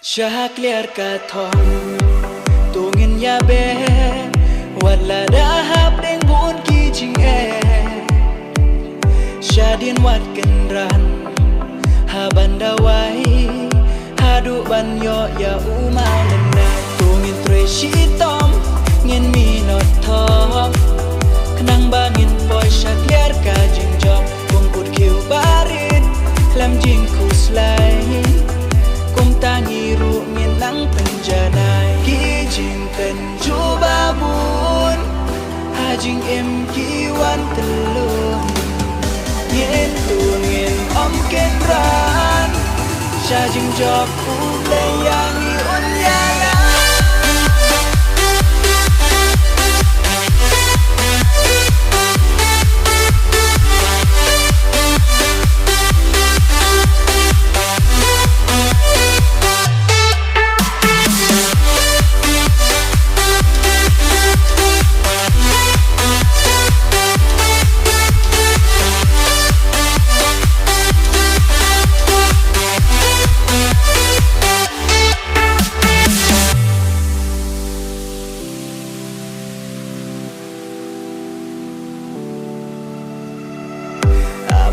Syahakliar katong tungin yabe wala dahap deng bun kijing syadin wat kenran haban dawai hadu banyo ya umau nenai tungin tre shitom ngin minot thom kenang bangin poi syakliar ka jingjom bungkut kiu barit lam jingkus lain kum tangi ru nang penjanai kijing tenju babun hajing em kiwan telun yen tungin om kenran syajing job uleyangi unyala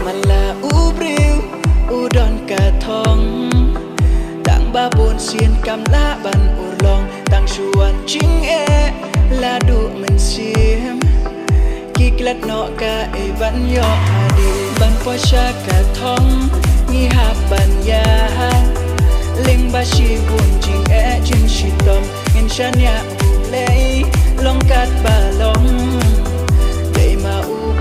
Mala ubriu udon katong tang babon sien kam la ban urlong tang shuan ching ladu men sim kiklat no ka e ban yo hadi ban po sha katong ni haban ya ling ba shi bun ching ching shitom ngin shan ya lei long kat balong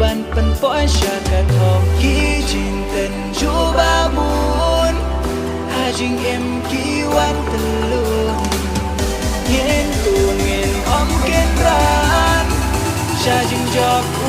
ban pen poi sha ka thong ki jing ten ju ba mun ha jing em ki wan telun yen tu ngin om ken ran sha jing job